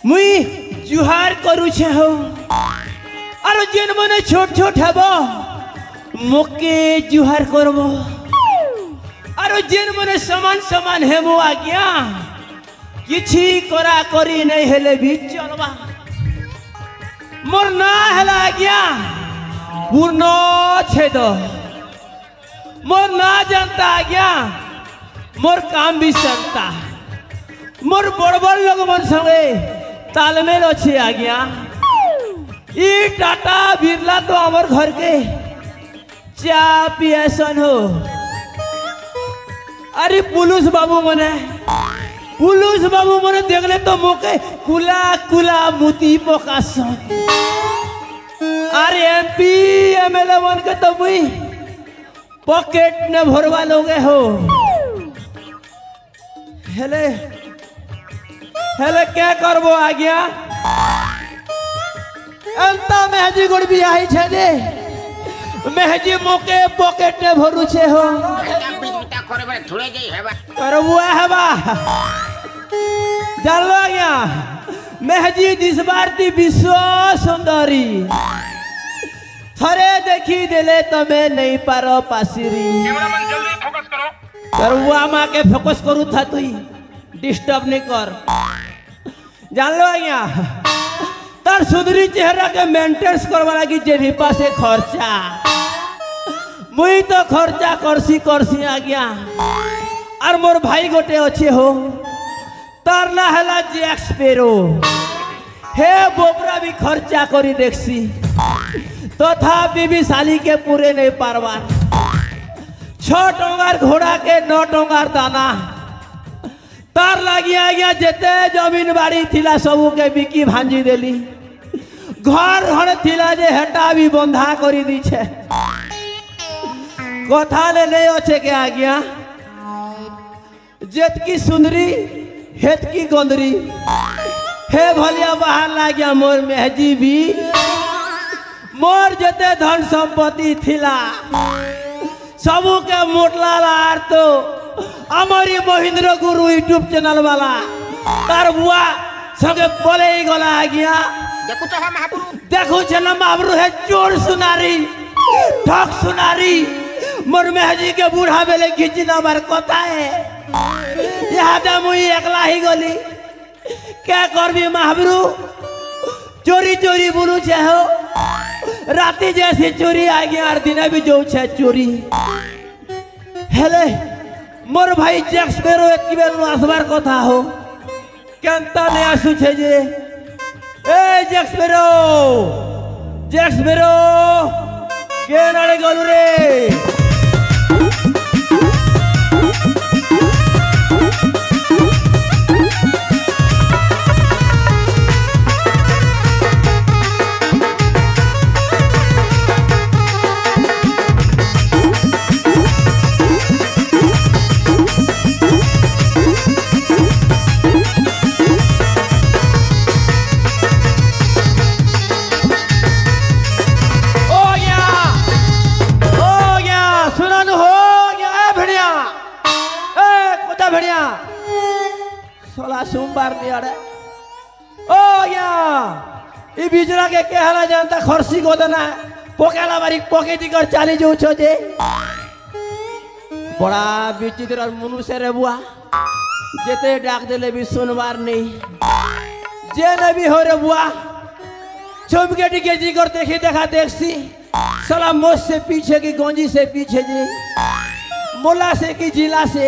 मुई जुहार करुछे हो और जेन मने छोट छोट हेबो मोके जुहार करबो और जेन मने समान समान हेबो आज्ञा किछि करा करी नहीं हेले भी चलबा मोर ना हेला आज्ञा पूर्ण छेद मोर ना जानता आज्ञा मोर काम भी जानता मोर बड़ बड़ लोग मन संगे तालमेल अच्छे आज्ञा ई टाटा बिरला तो हमार घर के चा पियासन हो अरे पुलिस बाबू मने देखले तो मोके कुला कुला मुती पकासन अरे एमपी एमएलए मन के तो मुई पॉकेट न भरवा लोगे हो हेले हेले क्या करबो आज्ञा अंता मेहजी गुड़ भी आई छे दे मेहजी मोके पॉकेट ने भरू छे हो करबो हेबा जानलो आज्ञा मेहजी दिस बारती विश्व सुंदरी थरे देखी देले तमे नहीं पारो पासिरी कैमरामैन जल्दी फोकस करो करबुआ माँ के फोकस करू था तुई डिस्टर्ब नहीं कर जान लो आज्ञा तार सुंदरी चेहरा के मेंटेन्स करवा लगी जेबी पासे खर्चा मुई तो खर्चा करसी आज्ञा और मोर भाई गोटे अच्छे हो तार ना हला जैक स्पैरो हे बोबरा भी खर्चा करी देखसी तथापि भी साली के पूरे नहीं पारवा 6 टंगार घोड़ा के 9 टंगार दाना तार लगी आज्ञा जेते जमीन बाड़ी थिला सबू के बिकी भांजी देली घर घर थिला जे हेटा भी बंधा करी दी छे कथा ले नहीं अच्छे के आज्ञा जेत की सुंदरी हेत की गोंदरी हे भलिया बाहर लाग्या मोर मेहजी भी मोर जते धन संपत्ति थिला सबू के मोटला लार तो हमारी महेंद्र गुरु यूट्यूब चैनल वाला तार बुआ संगे बोले ही गला आज्ञा देखो चला महाप्रभु है चोर सुनारी ठग सुनारी मोर मेहजी के बूढ़ा बेले खींची ना मार कथा है यहाँ दे मुई एकला ही गली क्या करबी महाप्रभु चोरी चोरी बोलू छे हो राती जैसी चोरी आ गया और दिन भी जो छे चोरी हेले मोर भाई जैक स्पैरो एतकी बेर आसबार कथा हो केनता ने आसु छे जे ए जैक स्पैरो के नाले गलु रे सोमवार नहीं अड़े ओ या ये बिजरा के कहला जानता खर्सी को देना पोकेला बारी पोके दी कर चाली जो छो जे बड़ा विचित्र और मनुष्य रे बुआ जेते डाक देले भी सोमवार नहीं जे न भी हो रे बुआ चुपके टिके जी कर देखी देखा देखसी साला मोश से पीछे की गंजी से पीछे जी मोला से की जिला से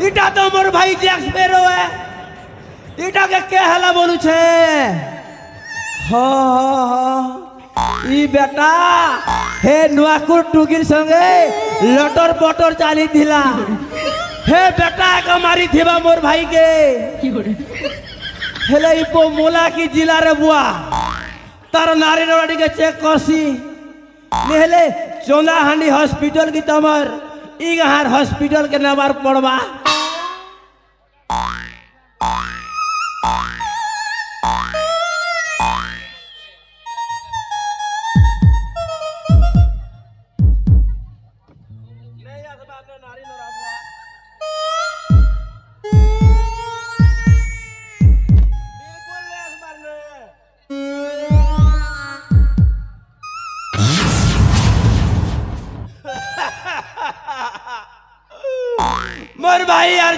इटा तो मोर भाई जैक स्पैरो है इटा के क्या हला बोलू छे हो ई बेटा हे नुआकुर टुगिर संगे लटर पटर चाली दिला हे बेटा का मारी थीबा मोर भाई के हेले इपो मोला की जिला रे बुआ तार नारीनवाड़ी के चेक करसी नेहले चोंदा हांडी हॉस्पिटल की तमर इगहार हॉस्पिटल के नंबर पड़वा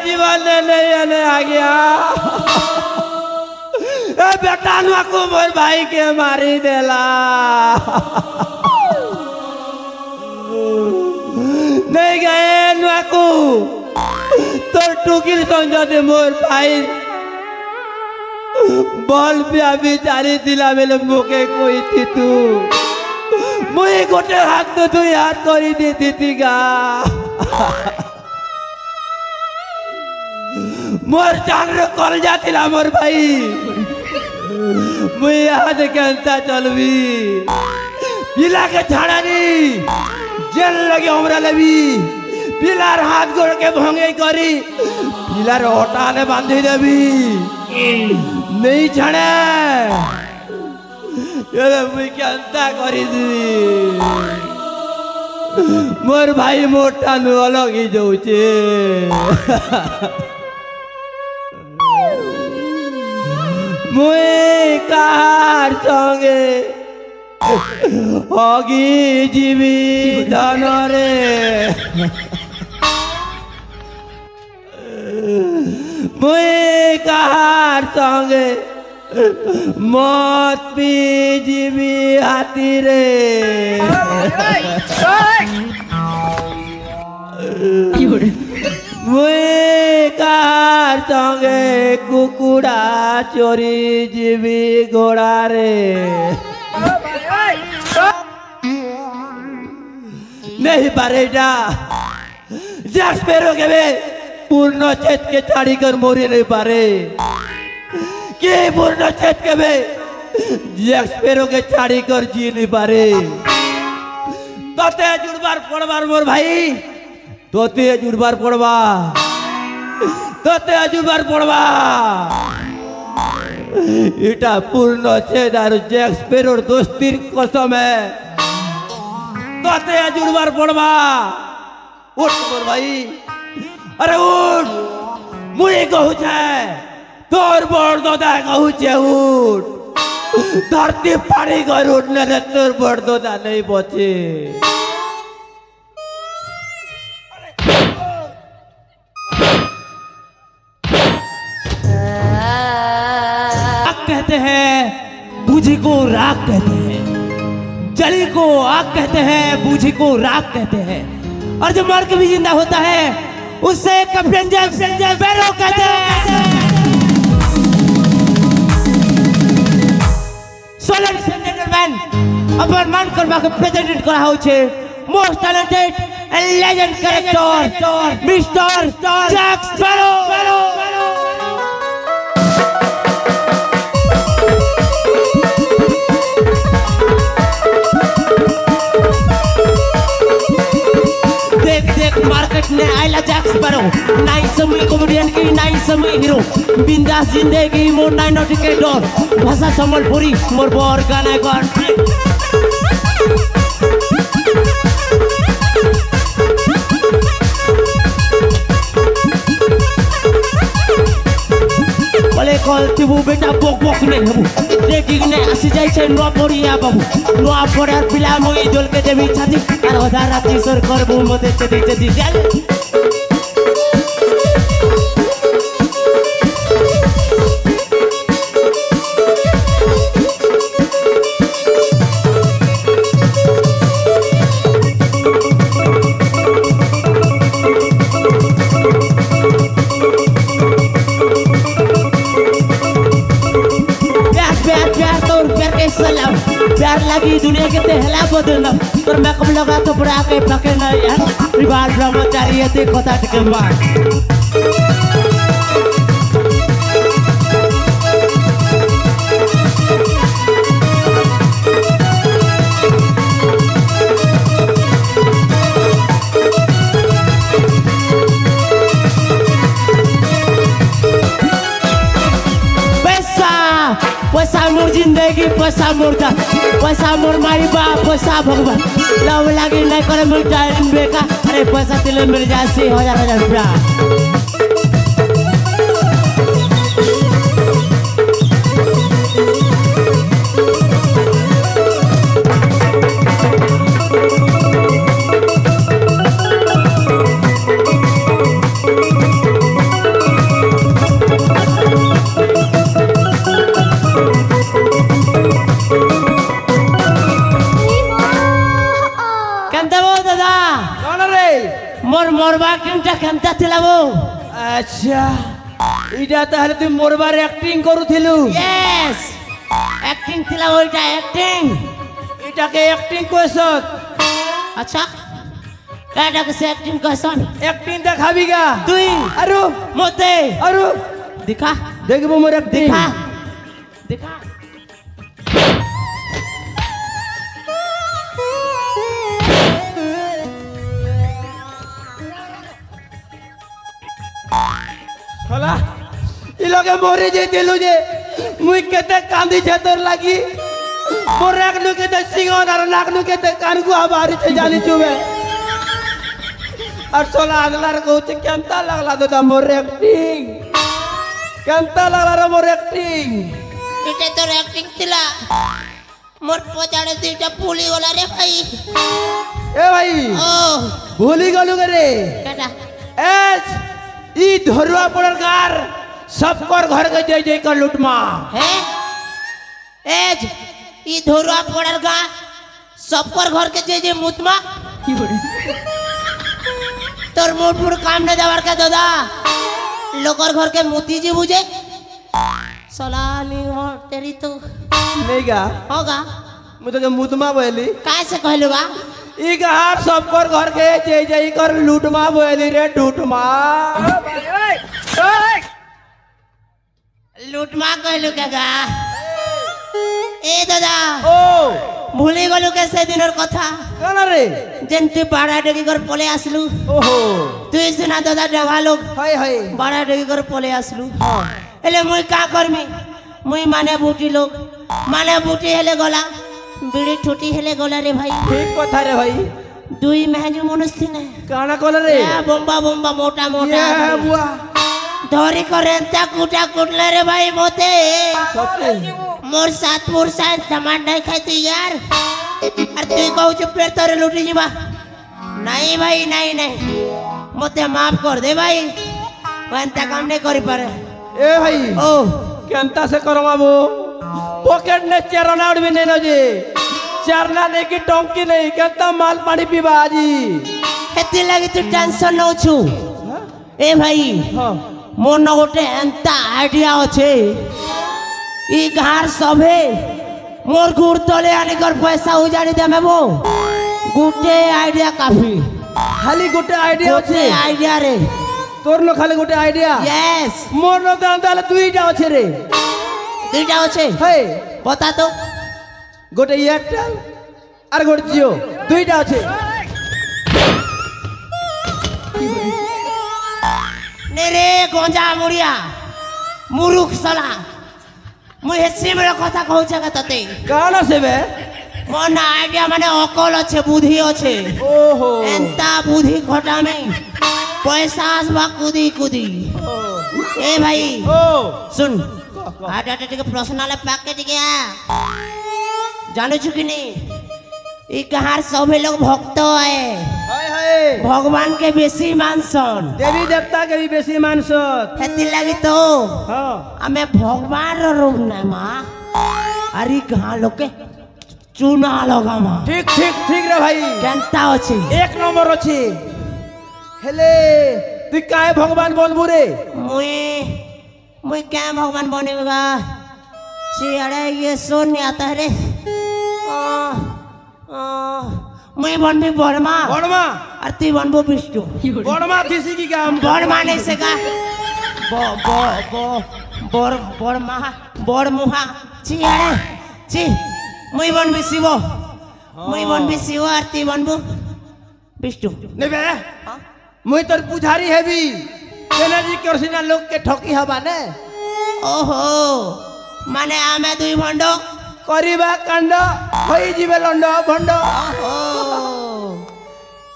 जीवन ने नहीं आने आ गया ए बेटा नुआकू मोर भाई के मारी देला नहीं गए नुआकू तोर टुकिर संजते मोर भाई बल पिया बिचारी दिला बेले मुके कोई थी तू मुझे गोटे हाथ तो तू याद करी देती थी गा मोर जान रे कल जाती ला मोर भाई मुझे याद कहता चलवी पिला के छाड़ा नहीं जेल लगे हमरा लवी पिलार हाथ गोड़ के भंगे करी पिलार होटाले बांधी देवी नहीं छाड़े ये मुझे कहता करी दी मोर भाई मोटा नु अलग ही जाऊचे मुझे कार संगे होगी जीवी धनरे मुझे कार संगे मत पी जीवी हाथी रे मुझे कार संगे कुकुड़ा चोरी जीवी घोड़ा रे नहीं पारेगा जैक्स पेरो के बे पूर्ण चेत के चाड़ी कर मोरी नहीं पारे के पूर्ण चेत के बे जैक्स पेरो के चाड़ी कर जी नहीं पारे तोते जुड़बार पड़बार मोर भाई तोते जुड़बार पड़वा तोते जुड़बार पड़वा इटा पूर्ण चेत और जैक्स पेरोर दोस्तीर कसम है तोते जुड़बार पड़वा उठ मोर भाई अरे उठ मुझे कहू छे तोर बड़ दादा कहू छे उठ धरती पानी कर उठने से तोर बड़ दादा नहीं बचे आग कहते हैं बूझी को राख कहते हैं जली को आग कहते हैं बूझी को राख कहते हैं और जो मर के भी जिंदा होता है उससे पैरो कहते हैं अपन मान करवा के प्रेजेंट करा हो छे most talented and legend character mister Jacks Sparrow market ने आइला जैक्स स्पैरो नाई समय कॉमेडियन की नाई समय हीरो बिंदास जिंदगी मोर नाई नोट के डर भाषा संबलपुरी मोर बर गाना कर बोले कल तिबु बेटा बक बक नहीं हबु देखिक ने आसी जाय छै नुआ पड़िया बाबू नुआ पड़ार पिला मोई दोल के देवी छाती आर आधा राती सर करबो मते चदी चदी जाल प्यार लगी दुनिया के तेहला बदलना तोर मेकअप लगा तो पूरा के पके ना यार रिवाल ब्रह्मचारी ते कथा के बात पैसा मोर जिंदगी पैसा मोर जान पैसा मोर मारी बाप पैसा भगवान लव लगी नहीं करे मिल जाए बेका अरे पैसा तिले मिल जाए 1000 रुपया এটা কেমতা ଥିଲା বো আচ্ছা এটা তাহলে তুই মোরবার অ্যাক্টিং করুথিলু ইয়েস অ্যাক্টিং ଥିଲା ওইটা অ্যাক্টিং এটাকে অ্যাক্টিং কইছত আচ্ছা কাটাকে সে অ্যাক্টিং কইছন অ্যাক্টিং দেখাবি গা তুই আরো মতে আরো দেখা দেখবো মোর অ্যাক্টিং দেখা দেখা হলা ই লগে মরে যাইতেলু যে মুই কেতে কান্দি তোর লাগি মোর রাখলু কেতে সিংহন আর লাগলু কেতে কানকু আবারিছে জানিছু বে আর সোলা আগলার কইছে কেমতা লাগলা দাদা মোর অ্যাক্টিং কেমতা লাগলা রে মোর অ্যাক্টিং এটা তোর অ্যাক্টিং ছিল মোর পচাড়ে দুইটা পুলি গলা রে ভাই এ ভাই ও ভুলি গলু রে কাটা এজ ই ধরুয়া পড়র গার सबकर घर के जय जय कर लुटमा है एज ई धोरुआ पड़ल गा सबकर घर के जय जय मुतमा तोर मोटपुर काम न देवर के दादा लोकर घर के मोती जी बुझे सलानी और तेरी तो नहीं गा होगा मुझे के मुतमा बोली कैसे कहलु बा ई गार सबकर घर के जय जय कर लुटमा बोली रे टूटमा लुटमा कहलु के गा ए दादा ओ भूली गलु के से दिनर कथा काना रे जेन तू बाड़ा डेगी कर पले आसलु ओहो তুই সিনা দাদা ডাঙা লোক हाय हाय বাড়া ডেকে করে পলে আসলু এলে মুই কা করমি মুই মানে বুটি লোক মানে বুটি হেলে গলা বিড়ি ঠুটি হেলে গলা রে ভাই ठीक कथा रे भाई দুই মেহজু মনুষ থিনে काना कोला रे bomba bomba মোটা মোটা ये बुआ ধরি করে তা কুটা কুটলে রে ভাই মতে सत्य মোর সাত মোর সাত সামান নাই খাইতি यार আর তুই কও চুপ রে তোরে লুটি ଯିবা নাই ভাই নাই নাই মতে মাফ কর দে ভাই ওনতা কাম নাই করি পারে ए भाई ओ केंता से करो बाबू पॉकेट ने चरना उड़ भी नहीं नो जी चरना नहीं की टोंकी नहीं केंता माल पानी पीबा जी हेती लगी तू टेंशन न छु ए भाई हां मोर न गोटे एंता आइडिया अच्छे ई घर सभे मोर गुड़ तले आनी कर पैसा उजाड़ी देमे वो गुटे आइडिया काफी खाली गोटे आइडिया गोटे আছে आइडिया रे তোর নো খালি গোটে আইডিয়া यस মোর নো দাঁতালে দুইটা আছে রে দুইটা আছে হে বতা তো গোটে এয়ারটেল আর গোটে জিও দুইটা আছে নে রে গঞ্জা মুড়িয়া মুরুখ সালা মুই হেসি বড় কথা কହୁছে কা ততে কান আছে বে মন আইডিয়া মানে অকল আছে বুদ্ধি আছে ওহো एंता बुद्धि घटा में पैसा आसबा कुदी कुदी ए भाई ও सुन आटा टिके पर्सनल पैकेट गया जानो छु कि नहीं ई कहार सभी लोग भक्त है হায় হায় भगवान के बेसी मानसन দেবী দেবতা के भी बेसी मानसत हेती लगी तो हां हमें भगवान रो रूप ना मां अरे कहां लोग के चूना लगा मां ठीक ठीक ठीक रे भाई केंता अछि एक नंबर अछि हेले তুই কায় ভগবান বলবু রে मुई मुई क्या भगवान बनेगा ची अरे ये सुन नहीं आता है रे मुई बनबी बर्मा বড়মা और ती बनबो विष्णु বড়মা থিসি কি কাম बर्मा नहीं सेगा बो बो बो बोर बर्मा बोर मुहा ची अरे ची मुई बनबी शिव मुई बनबी शिव और ती बनबो विष्णु নেবে মুই তোর পুজারি হেবি এনার্জি করছিনা লোক কে ঠকি হবা না ओहो माने आमे दुई भंडो করিবা কাণ্ড হই জিবে লন্ড ভন্ড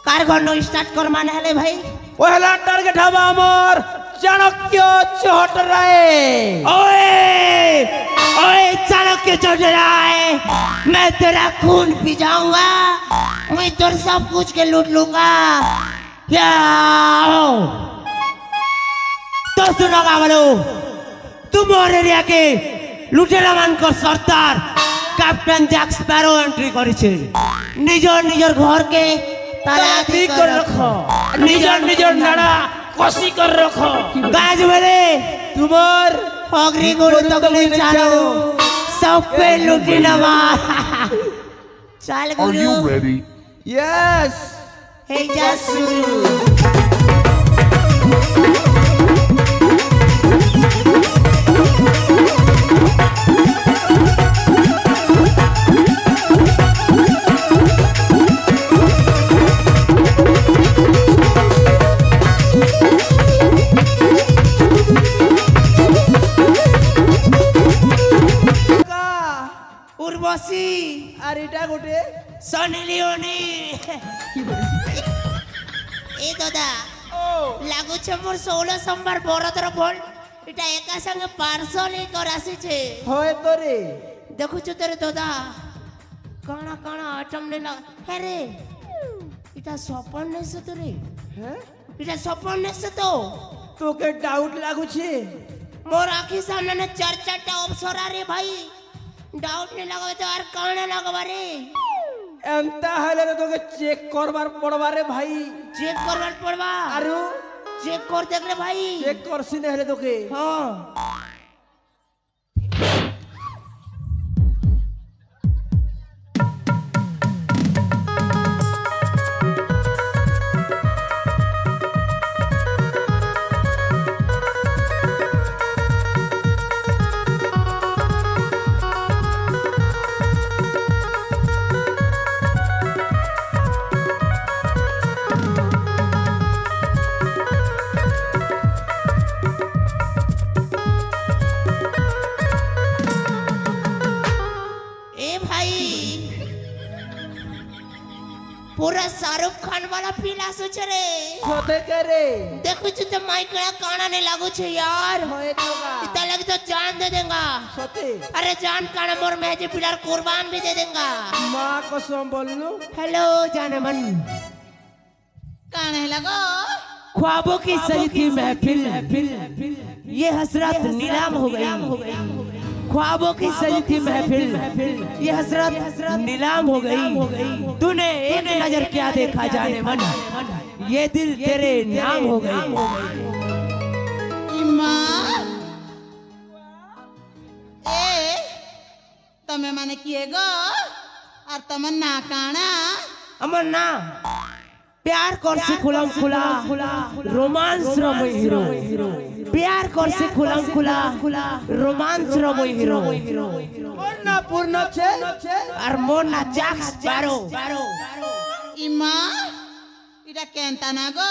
कार गन्नो स्टार्ट कर माने हले भाई পহলা টার্গেট হবা আমার চাণক্য চটরায় ओए ओए चाणक्य चढ़ाए मैं तेरा खून पी जाऊंगा मैं तोर सब कुछ के लूट लूंगा क्या हो तो सुनो बाबलो तुम और एरिया के लुटेरा मानकर सरदार कैप्टन जैक स्पैरो एंट्री करिছে निजर निजर घर के तालाबी कर रखो निजर निजर नाड़ा कसी कर रखो गाज वाले तुम्हार होगरी गुरु तगली चालो सब पे लुटी नवा चाल Are you Guru ready? Yes हे जा शुरू उर्वशी আরিটা গোটে सनी लियोनी ए दादा ও লাগুছে মোর 16 সোমবার বড়দর বল এটা একা সঙ্গে পার্সল কর আসিছে হয় তোরে দেখুছ তোরে দাদা কানা কানা আইটম নে না হ্যাঁ রে এটা সপন নেছে তোরে হ্যাঁ এটা সপন নেছে তো তোকে ডাউট লাগুছে মোর আখি সামনে ने चार चारटा অপসরা রে ভাই ডাউট নে লাগাবে তো আর কানা লাগাবা রে এমতা হলে তো তোকে চেক করবার পড়বারে ভাই চেক করবার পড়বা আরু চেক কর দেখ রে ভাই চেক করছি না হলে তোকে হ্যাঁ पूरा शाहरुख खान वाला फील आसुच रे সতে করে देखो तो माइकड़ा काना ने लागू छे यार হয় তোগা इतना लगे तो जान दे देगा সতে अरे जान काना मोर महजी पिलर कुर्बान भी दे देगा মা কসম বললু हेलो जाने मन काने लगो ख्वाबों की सही थी महफिल ये हसरत नीलाम हो गई ख्वाबों की सही थी महफिल ये हसरत नीलाम हो गई तूने एक नजर क्या देखा जाने मन ये दिल तेरे नाम हो गई तमे माने किए गो और तमे ना काना अमर ना प्यार कर से खुलम खुला रोमांस रमय हीरो प्यार कर से खुलम खुला रोमांस रमय हीरो না পূর্ণ ছে और मोर ना जाक्स बारो इमा इटा केंता ना गो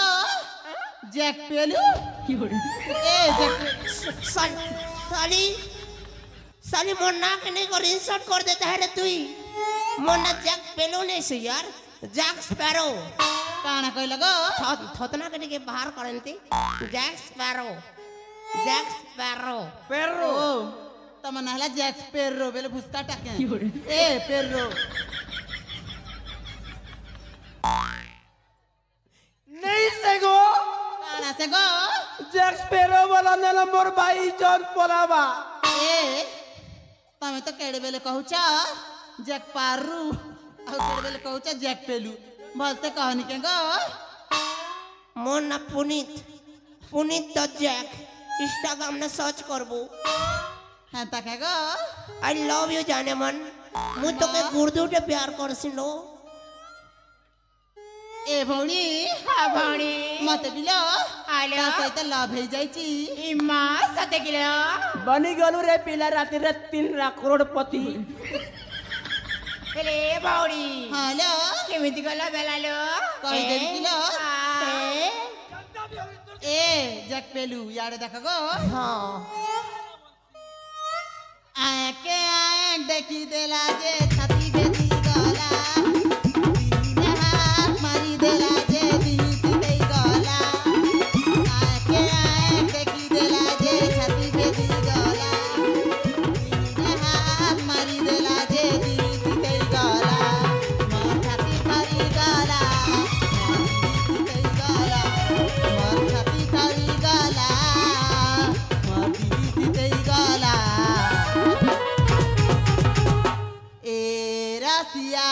जैक पेलू ए जैक साली साली मोर ना के नहीं कर इंसल्ट कर देता है रे तू मोर ना जैक पेलो नहीं से यार जैक स्पैरो काना कोई लगो थोतना के बाहर करनती जैक स्पैरो পেরো ओ तमे नहला जैक पेरो बेले भुसका टाके ए पेरो नहीं से गो काना से गो জ্যাক্স পেরো বলা নেলা মোর ভাই জন পলাবা ए तमे तो केड़े बेले कहूचा जैक पारू और केड़े बेले कहूचा जैक पेलू भलते कहनी के गो मोर ना पुनीत द जैक इंस्टाग्राम ने सर्च करबो हाँ तके गो आई लव यू जाने मन मु तो के गुर्दुटे प्यार करसिनो ए भौणी हां भाणी मते बिलो आले सहित लव हो जाइची इमा सते गिलो बनी गलू रे पिला राती रे 3 करोड़पति रे भाणी हेलो केमिति गला बेलालो कहि देबी किलो ए जैक पेलू यारे देख गो हां आके आए देखी देला जे छाती बेटी गला दीने हाथ मारी देला जे दीदी दे गला आके आए देखी देला जे छाती बेटी गला दीने हाथ मारी देला जे दीदी दे गला मोर छाती मारी गला मोर दीदी दे गला मोर छाती मारी गला मोर दीदी दे गला ए रसिया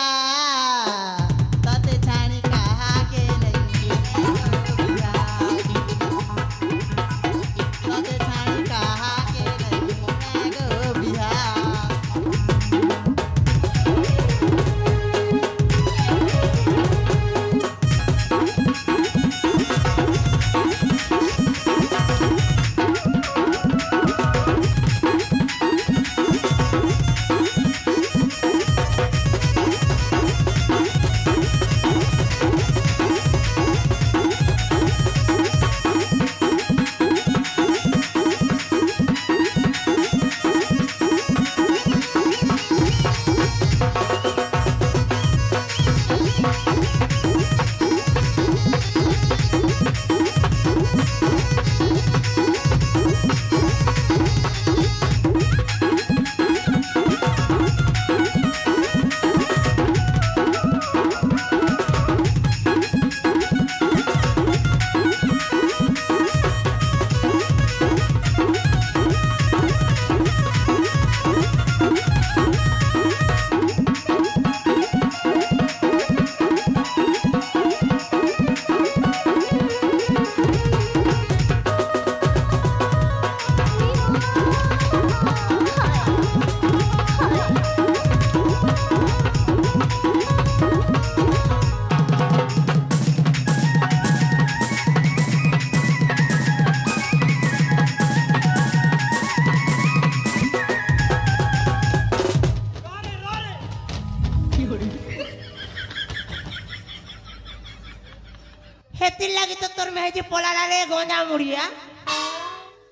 যে পলালা রে গন্ধা মুড়িয়া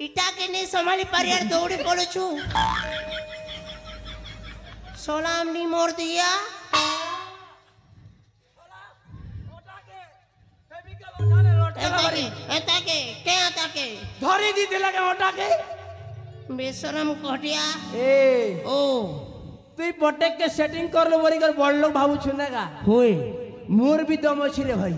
ইটাকে নেই সম্ভালি পারি আর দৌড়ে পড়েছু সোলাম নি মোর দিয়া এটাকে কে আতাকে ধরে দিতে লাগে ওটাকে বেশরম কটিয়া এ ও তুই পটেক के सेटिंग कर लो बड़ी कर बड़ लोग भाबू छुनेगा होए मोर भी दम अछि रे भाई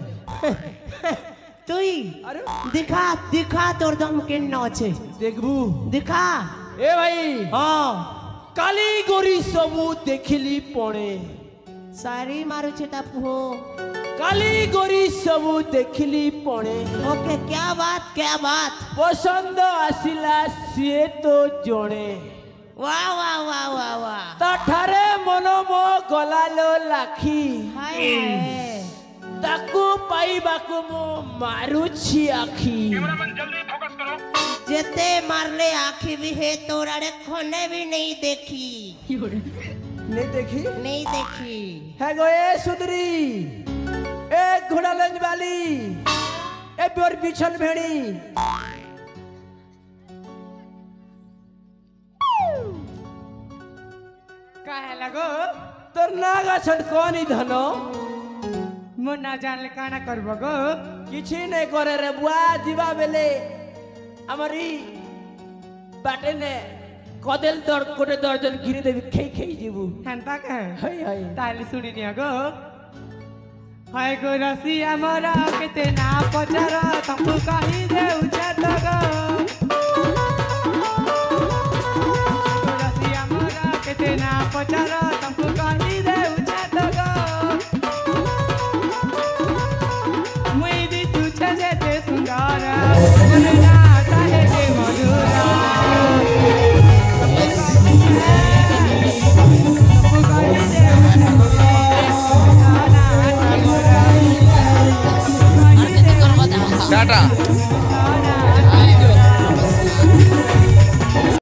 তুই अरे दिखा दिखा तोर दम केन আছে देखबू दिखा ए भाई हाँ काली गोरी सबू देखिली पड़े सारी मारू छे टापू काली गोरी सबू देखिली पड़े ओके क्या बात पसंद आसिला सिए तो जणे वाह वाह वाह वाह वाह ताठारे मनो मो गलालो लाखी हाय हाय ताकू पाइबाकू मो मारुछि आखी कैमरामैन जल्दी फोकस करो। जेते मारले आँखी भी है तोराड़े खोने भी नहीं देखी नहीं देखी है गो ए सुधरी ए घोड़ा लंज वाली ए बोर बिछल भेड़ी काहे लगो तोर नागा छन कोनी धनो मो ना जानले काना करबो गो किछि नहीं करे रे बुआ जीवा बेले हमारी बाटे ने कदेल दर कोटे दर्जन गिरी देवी खेई जीबू हेंता के हाय हाय ताली सुनी निया गो हाय गो रसिया मोरा केते ना पचार तपु कहि दे उछे तो गो रसिया मोरा केते ना पचार तपु कहि दे उछे तो गो मुई दी तुछे जेते सुंदर मन ना ताहे के मधुरा टाटा।